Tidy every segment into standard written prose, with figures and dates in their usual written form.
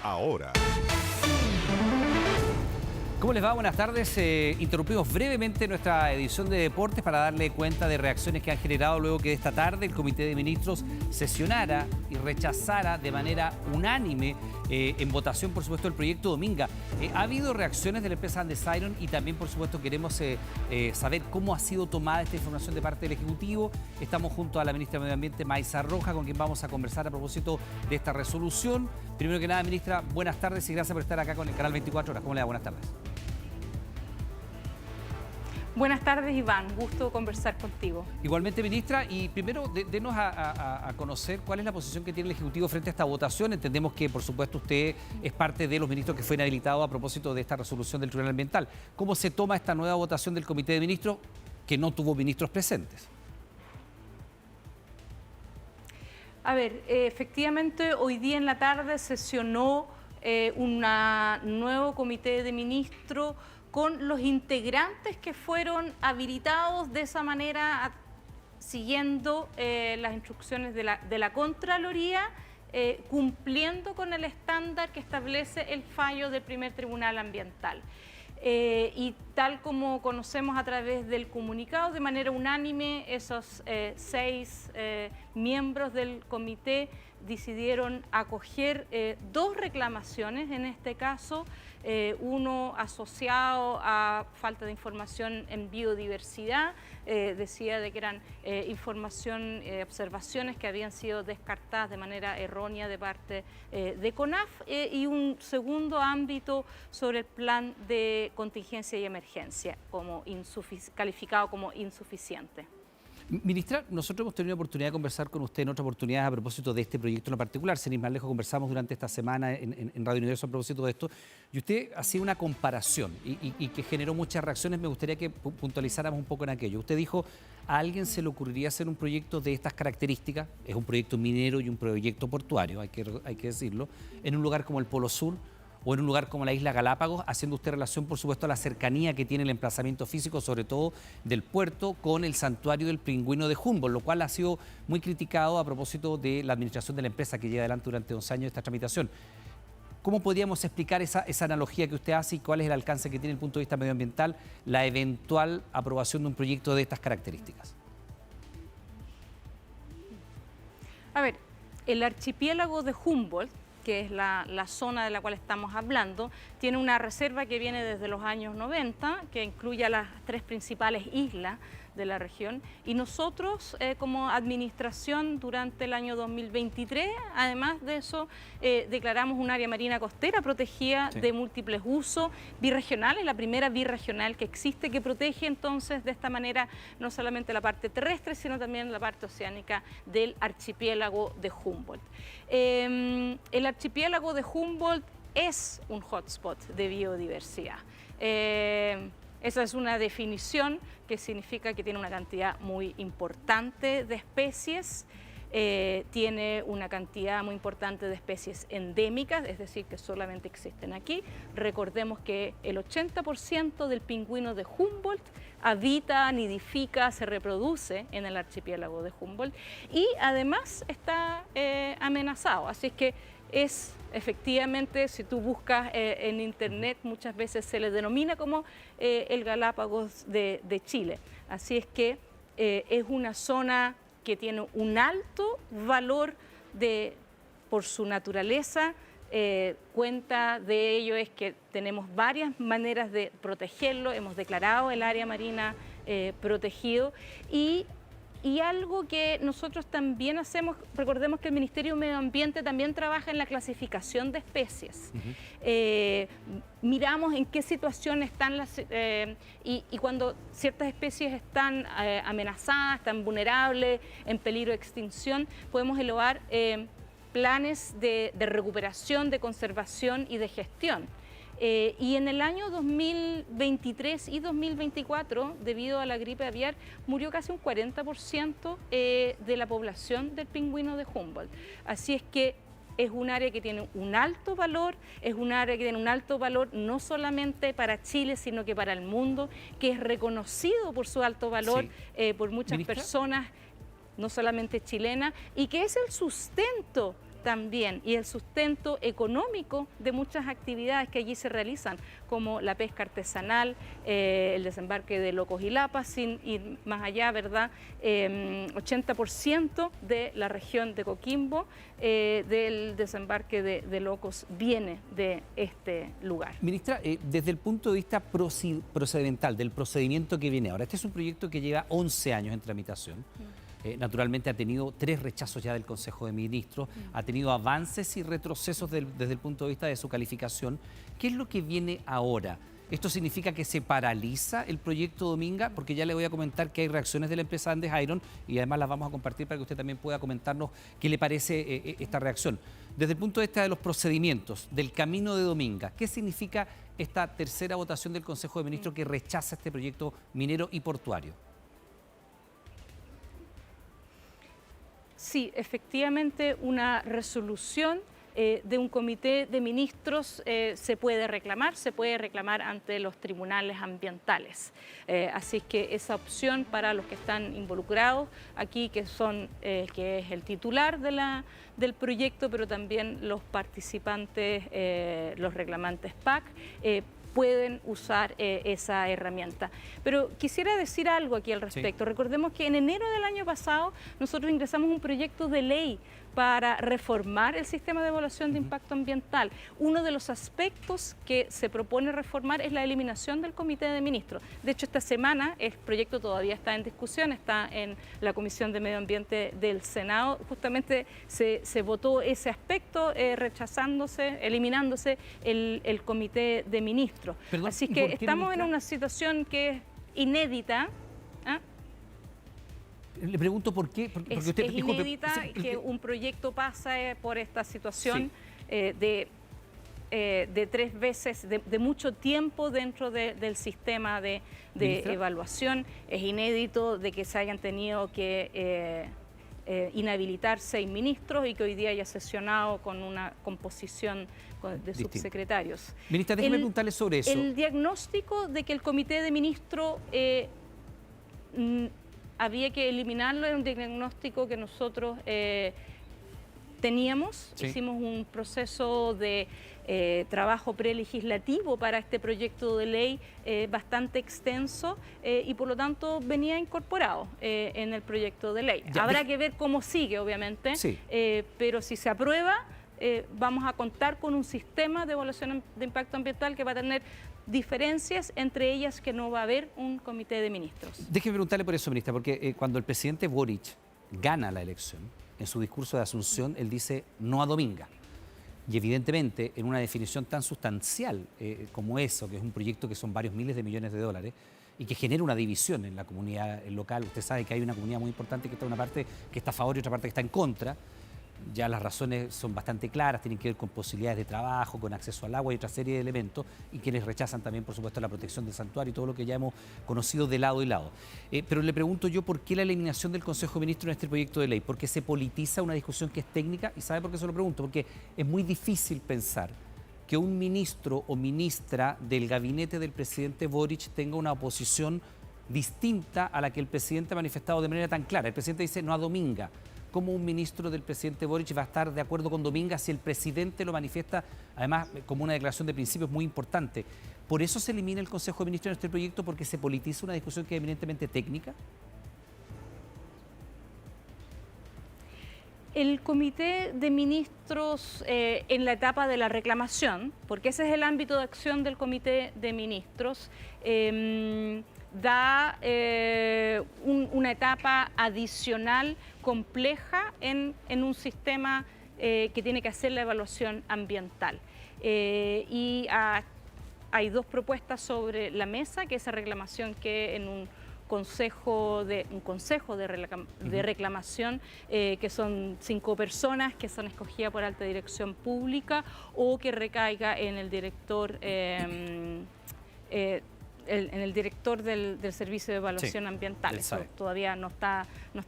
ahora. ¿Cómo les va? Buenas tardes. Interrumpimos brevemente nuestra edición de deportes para darle cuenta de reacciones que han generado luego que esta tarde el Comité de Ministros sesionara y rechazara de manera unánime en votación, por supuesto, el proyecto Dominga. Ha habido reacciones de la empresa Andesiron y también, por supuesto, queremos saber cómo ha sido tomada esta información de parte del Ejecutivo. Estamos junto a la ministra de Medio Ambiente, Maysa Roja, con quien vamos a conversar a propósito de esta resolución. Primero que nada, ministra, buenas tardes y gracias por estar acá con el canal 24 Horas. ¿Cómo le va? Buenas tardes. Buenas tardes, Iván. Gusto conversar contigo. Igualmente, ministra, y primero denos a conocer cuál es la posición que tiene el Ejecutivo frente a esta votación. Entendemos que, por supuesto, usted es parte de los ministros que fue inhabilitado a propósito de esta resolución del Tribunal Ambiental. ¿Cómo se toma esta nueva votación del Comité de Ministros que no tuvo ministros presentes? A ver, efectivamente, hoy día en la tarde sesionó un nuevo Comité de Ministros con los integrantes que fueron habilitados de esa manera, siguiendo las instrucciones de la Contraloría, cumpliendo con el estándar que establece el fallo del primer Tribunal Ambiental. Y tal como conocemos a través del comunicado, de manera unánime, esos 6 miembros del comité decidieron acoger 2 reclamaciones, en este caso, uno asociado a falta de información en biodiversidad, decía de que eran observaciones que habían sido descartadas de manera errónea de parte de CONAF, y un segundo ámbito sobre el plan de contingencia y emergencia, calificado como insuficiente. Ministra, nosotros hemos tenido la oportunidad de conversar con usted en otra oportunidad a propósito de este proyecto en particular. Sin ir más lejos, conversamos durante esta semana en Radio Universo a propósito de esto. Y usted hacía una comparación y que generó muchas reacciones. Me gustaría que puntualizáramos un poco en aquello. Usted dijo, ¿a alguien se le ocurriría hacer un proyecto de estas características? Es un proyecto minero y un proyecto portuario, hay que decirlo, en un lugar como el Polo Sur o en un lugar como la isla Galápagos, haciendo usted relación, por supuesto, a la cercanía que tiene el emplazamiento físico, sobre todo del puerto, con el santuario del pingüino de Humboldt, lo cual ha sido muy criticado a propósito de la administración de la empresa que lleva adelante durante 11 años esta tramitación. ¿Cómo podríamos explicar esa analogía que usted hace y cuál es el alcance que tiene desde el punto de vista medioambiental la eventual aprobación de un proyecto de estas características? A ver, el archipiélago de Humboldt, que es la zona de la cual estamos hablando, tiene una reserva que viene desde los años 90, que incluye a las 3 principales islas de la región, y nosotros como administración durante el año 2023, además de eso, declaramos un área marina costera protegida de múltiples usos birregionales, la primera birregional que existe, que protege entonces de esta manera no solamente la parte terrestre, sino también la parte oceánica del archipiélago de Humboldt. El archipiélago de Humboldt es un hotspot de biodiversidad. Esa es una definición que significa que tiene una cantidad muy importante de especies, tiene una cantidad muy importante de especies endémicas, es decir, que solamente existen aquí. Recordemos que el 80% del pingüino de Humboldt habita, nidifica, se reproduce en el archipiélago de Humboldt y además está amenazado, así es que es efectivamente, si tú buscas en internet, muchas veces se le denomina como el Galápagos de Chile. Así es que es una zona que tiene un alto valor por su naturaleza. Cuenta de ello es que tenemos varias maneras de protegerlo, hemos declarado el área marina protegido y algo que nosotros también hacemos, recordemos que el Ministerio de Medio Ambiente también trabaja en la clasificación de especies. Miramos en qué situación están y cuando ciertas especies están amenazadas, están vulnerables, en peligro de extinción, podemos elaborar planes de recuperación, de conservación y de gestión. Y en el año 2023 y 2024, debido a la gripe aviar, murió casi un 40% de la población del pingüino de Humboldt. Así es que es un área que tiene un alto valor, es un área que tiene un alto valor no solamente para Chile, sino que para el mundo, que es reconocido por su alto valor por muchas personas, no solamente chilenas, y que es el sustento también y el sustento económico de muchas actividades que allí se realizan, como la pesca artesanal, el desembarque de Locos y Lapas, sin ir más allá, ¿verdad? 80% de la región de Coquimbo, del desembarque de Locos, viene de este lugar. Ministra, desde el punto de vista procedimental, del procedimiento que viene ahora, este es un proyecto que lleva 11 años en tramitación. Naturalmente ha tenido 3 rechazos ya del Consejo de Ministros, ha tenido avances y retrocesos desde el punto de vista de su calificación. ¿Qué es lo que viene ahora? ¿Esto significa que se paraliza el proyecto Dominga? Porque ya le voy a comentar que hay reacciones de la empresa Andes Iron y además las vamos a compartir para que usted también pueda comentarnos qué le parece esta reacción. Desde el punto de vista de los procedimientos, del camino de Dominga, ¿qué significa esta tercera votación del Consejo de Ministros que rechaza este proyecto minero y portuario? Sí, efectivamente una resolución de un comité de ministros se puede reclamar ante los tribunales ambientales. Así que esa opción para los que están involucrados aquí, que es el titular del proyecto, pero también los participantes, los reclamantes PAC, pueden usar esa herramienta. Pero quisiera decir algo aquí al respecto. Sí. Recordemos que en enero del año pasado nosotros ingresamos un proyecto de ley para reformar el sistema de evaluación de impacto ambiental. Uno de los aspectos que se propone reformar es la eliminación del comité de ministros. De hecho, esta semana el proyecto todavía está en discusión, está en la Comisión de Medio Ambiente del Senado. Justamente se votó ese aspecto, eliminándose el comité de ministros. Perdón, así que estamos en una situación que es inédita. Le pregunto por qué. Porque es inédita que un proyecto pase por esta situación de 3 veces, de mucho tiempo dentro del sistema de evaluación. Es inédito de que se hayan tenido que inhabilitar 6 ministros y que hoy día haya sesionado con una composición de subsecretarios. Ministra, déjeme preguntarle sobre eso. El diagnóstico de que el comité de ministros había que eliminarlo, era un diagnóstico que nosotros teníamos. Sí. Hicimos un proceso de trabajo prelegislativo para este proyecto de ley bastante extenso y por lo tanto venía incorporado en el proyecto de ley. Habrá que ver cómo sigue, obviamente, sí. Pero si se aprueba, vamos a contar con un sistema de evaluación de impacto ambiental que va a tener diferencias, entre ellas que no va a haber un comité de ministros. Déjeme preguntarle por eso, ministra, porque cuando el presidente Boric gana la elección, en su discurso de Asunción, él dice no a Dominga. Y evidentemente, en una definición tan sustancial como eso, que es un proyecto que son varios miles de millones de dólares y que genera una división en la comunidad local, usted sabe que hay una comunidad muy importante que está una parte que está a favor y otra parte que está en contra. Ya las razones son bastante claras, tienen que ver con posibilidades de trabajo, con acceso al agua y otra serie de elementos, y quienes rechazan también, por supuesto, la protección del santuario y todo lo que ya hemos conocido de lado y lado. Pero le pregunto yo, ¿por qué la eliminación del Consejo de Ministros en este proyecto de ley? Porque se politiza una discusión que es técnica, y ¿sabe por qué se lo pregunto? Porque es muy difícil pensar que un ministro o ministra del gabinete del presidente Boric tenga una oposición distinta a la que el presidente ha manifestado de manera tan clara. El presidente dice no a Dominga. ¿Cómo un ministro del presidente Boric va a estar de acuerdo con Dominga si el presidente lo manifiesta, además, como una declaración de principios muy importante? ¿Por eso se elimina el Consejo de Ministros en este proyecto? ¿Porque se politiza una discusión que es eminentemente técnica? El comité de ministros en la etapa de la reclamación, porque ese es el ámbito de acción del comité de ministros, da una etapa adicional compleja en un sistema que tiene que hacer la evaluación ambiental. Y hay 2 propuestas sobre la mesa, que esa reclamación que en un consejo de reclamación, que son 5 personas que son escogidas por alta dirección pública, o que recaiga en el director del Servicio de Evaluación Ambiental. Eso todavía no está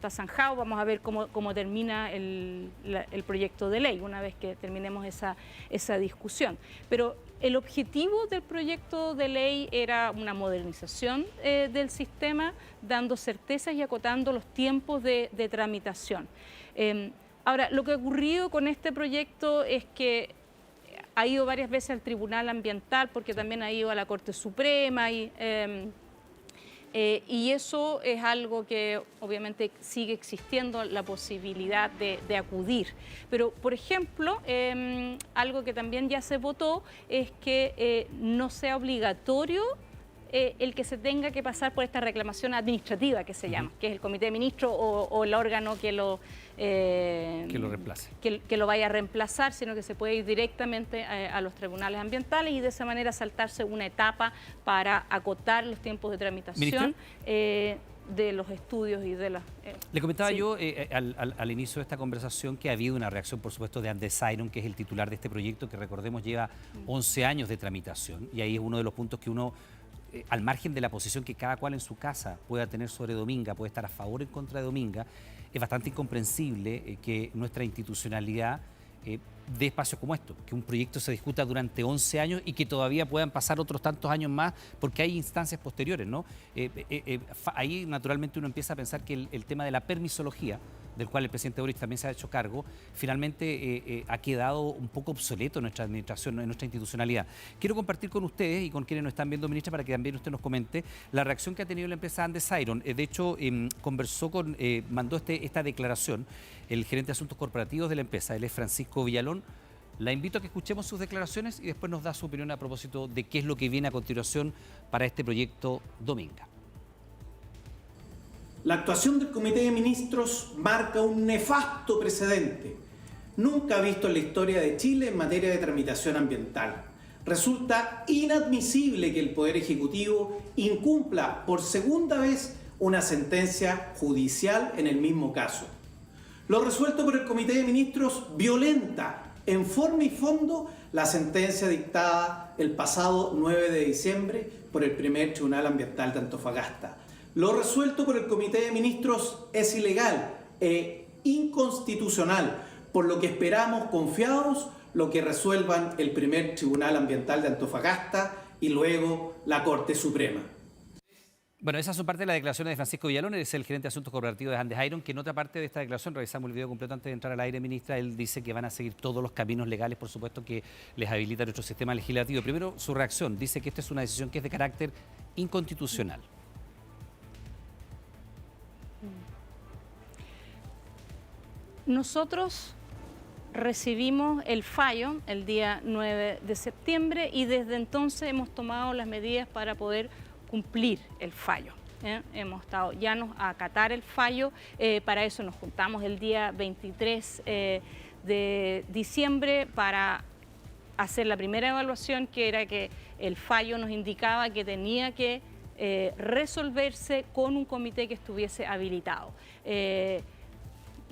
zanjado. Vamos a ver cómo termina el proyecto de ley una vez que terminemos esa discusión. Pero el objetivo del proyecto de ley era una modernización del sistema, dando certezas y acotando los tiempos de tramitación. Ahora, lo que ha ocurrido con este proyecto es que ha ido varias veces al Tribunal Ambiental, porque también ha ido a la Corte Suprema y eso es algo que obviamente sigue existiendo la posibilidad de acudir. Pero, por ejemplo, algo que también ya se votó es que no sea obligatorio el que se tenga que pasar por esta reclamación administrativa que se llama, que es el Comité de Ministros o el órgano que lo reemplace. Que lo vaya a reemplazar, sino que se puede ir directamente a los tribunales ambientales y de esa manera saltarse una etapa para acotar los tiempos de tramitación de los estudios y de las... Le comentaba sí. yo al inicio de esta conversación que ha habido una reacción, por supuesto, de Andes Iron, que es el titular de este proyecto, que recordemos lleva 11 años de tramitación, y ahí es uno de los puntos que uno, al margen de la posición que cada cual en su casa pueda tener sobre Dominga, puede estar a favor o en contra de Dominga, es bastante incomprensible que nuestra institucionalidad de espacios como esto, que un proyecto se discuta durante 11 años y que todavía puedan pasar otros tantos años más porque hay instancias posteriores, ¿no? Ahí naturalmente uno empieza a pensar que el tema de la permisología, del cual el presidente Boric también se ha hecho cargo, finalmente ha quedado un poco obsoleto en nuestra administración, en nuestra institucionalidad. Quiero compartir con ustedes y con quienes nos están viendo, ministra, para que también usted nos comente la reacción que ha tenido la empresa Andes Iron. De hecho, mandó esta declaración el gerente de Asuntos Corporativos de la empresa, él es Francisco Villalón. La invito a que escuchemos sus declaraciones y después nos da su opinión a propósito de qué es lo que viene a continuación para este proyecto Dominga. La actuación del Comité de Ministros marca un nefasto precedente, nunca visto en la historia de Chile en materia de tramitación ambiental. Resulta inadmisible que el Poder Ejecutivo incumpla por segunda vez una sentencia judicial en el mismo caso. Lo resuelto por el Comité de Ministros violenta en forma y fondo la sentencia dictada el pasado 9 de diciembre por el primer Tribunal Ambiental de Antofagasta. Lo resuelto por el Comité de Ministros es ilegal e inconstitucional, por lo que esperamos confiados lo que resuelvan el primer Tribunal Ambiental de Antofagasta y luego la Corte Suprema. Bueno, esas son parte de las declaraciones de Francisco Villalón, es el gerente de Asuntos Corporativos de Andes Iron, que en otra parte de esta declaración, revisamos el video completo antes de entrar al aire, ministra, él dice que van a seguir todos los caminos legales, por supuesto, que les habilita nuestro sistema legislativo. Primero, su reacción, dice que esta es una decisión que es de carácter inconstitucional. Nosotros recibimos el fallo el día 9 de septiembre y desde entonces hemos tomado las medidas para poder cumplir el fallo. Hemos estado llanos a acatar el fallo, para eso nos juntamos el día 23 de diciembre para hacer la primera evaluación, que era que el fallo nos indicaba que tenía que resolverse con un comité que estuviese habilitado.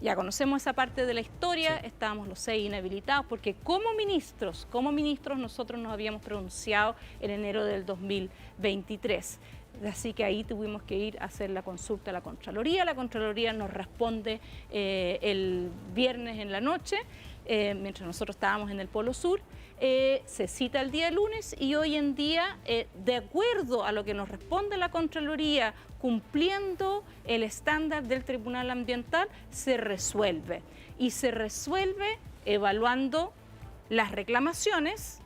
Ya conocemos esa parte de la historia, sí. Estábamos los 6 inhabilitados porque como ministros nosotros nos habíamos pronunciado en enero del 2023. Así que ahí tuvimos que ir a hacer la consulta a la Contraloría nos responde el viernes en la noche, mientras nosotros estábamos en el Polo Sur, se cita el día lunes y hoy en día, de acuerdo a lo que nos responde la Contraloría, cumpliendo el estándar del Tribunal Ambiental, se resuelve. Y se resuelve evaluando las reclamaciones,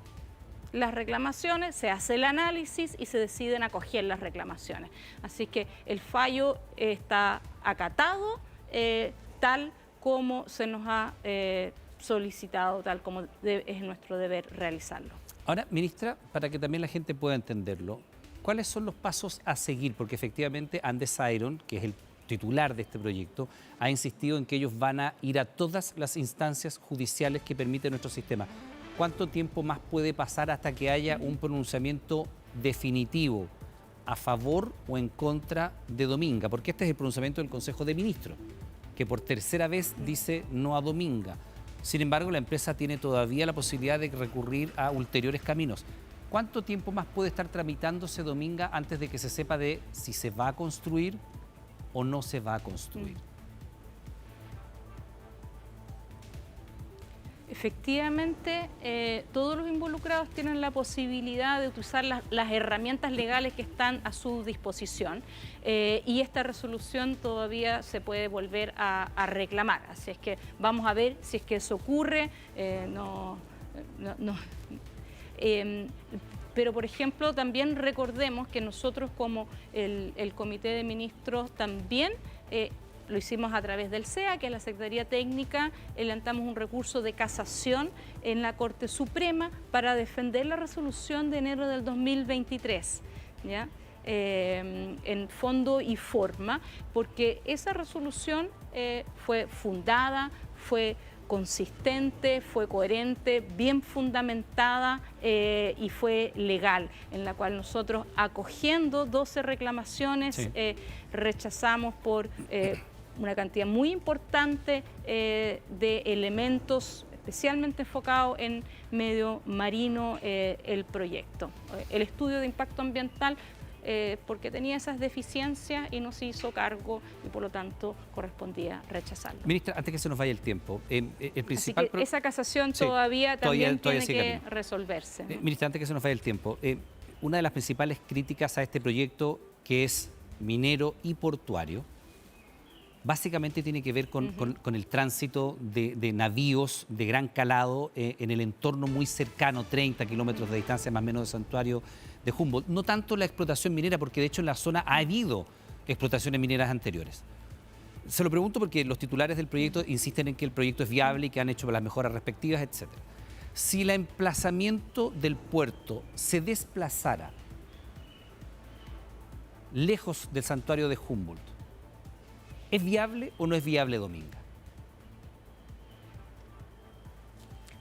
se hace el análisis y se deciden acoger las reclamaciones. Así que el fallo está acatado tal como se nos ha solicitado, tal como es nuestro deber realizarlo. Ahora, ministra, para que también la gente pueda entenderlo, ¿cuáles son los pasos a seguir? Porque efectivamente Andes Iron, que es el titular de este proyecto, ha insistido en que ellos van a ir a todas las instancias judiciales que permite nuestro sistema. ¿Cuánto tiempo más puede pasar hasta que haya un pronunciamiento definitivo a favor o en contra de Dominga? Porque este es el pronunciamiento del Consejo de Ministros, que por tercera vez dice no a Dominga. Sin embargo, la empresa tiene todavía la posibilidad de recurrir a ulteriores caminos. ¿Cuánto tiempo más puede estar tramitándose Dominga antes de que se sepa de si se va a construir o no se va a construir? efectivamente, todos los involucrados tienen la posibilidad de utilizar las herramientas legales que están a su disposición, y esta resolución todavía se puede volver a reclamar. Así es que vamos a ver si es que eso ocurre. Pero, por ejemplo, también recordemos que nosotros como el Comité de Ministros también lo hicimos a través del SEA, que es la Secretaría Técnica, levantamos un recurso de casación en la Corte Suprema para defender la resolución de enero del 2023, ¿ya? En fondo y forma, porque esa resolución fue fundada, fue consistente, fue coherente, bien fundamentada y fue legal, en la cual nosotros, acogiendo 12 reclamaciones, sí, rechazamos por una cantidad muy importante de elementos especialmente enfocado en medio marino el proyecto. El estudio de impacto ambiental porque tenía esas deficiencias y no se hizo cargo y por lo tanto correspondía rechazarlo. Ministra, antes que se nos vaya el tiempo, el principal... Así que esa casación Sí, todavía tiene sigue que camino. resolverse, ¿no? Ministra, antes que se nos vaya el tiempo, una de las principales críticas a este proyecto, que es minero y portuario, básicamente tiene que ver con el tránsito de navíos de gran calado en el entorno muy cercano, 30 kilómetros de distancia más o menos del santuario de Humboldt. No tanto la explotación minera, porque de hecho en la zona ha habido explotaciones mineras anteriores. Se lo pregunto porque los titulares del proyecto insisten en que el proyecto es viable y que han hecho las mejoras respectivas, etc. Si el emplazamiento del puerto se desplazara lejos del santuario de Humboldt, ¿es viable o no es viable, Dominga?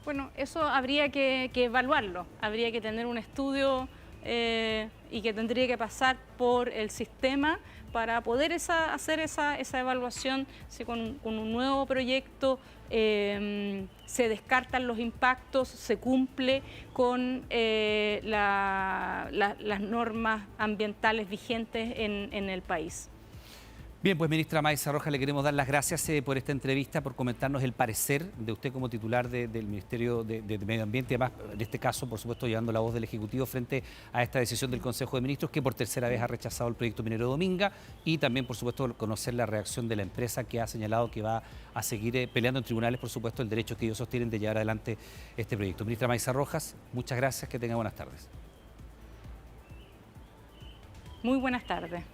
Bueno, eso habría que evaluarlo, habría que tener un estudio y que tendría que pasar por el sistema para poder hacer esa evaluación, si con un nuevo proyecto se descartan los impactos, se cumple con las normas ambientales vigentes en el país. Bien, pues ministra Maisa Rojas, le queremos dar las gracias por esta entrevista, por comentarnos el parecer de usted como titular del Ministerio de Medio Ambiente, y además, en este caso, por supuesto, llevando la voz del Ejecutivo frente a esta decisión del Consejo de Ministros, que por tercera vez ha rechazado el proyecto minero Dominga, y también, por supuesto, conocer la reacción de la empresa, que ha señalado que va a seguir peleando en tribunales, por supuesto, el derecho que ellos sostienen de llevar adelante este proyecto. Ministra Maisa Rojas, muchas gracias, que tenga buenas tardes. Muy buenas tardes.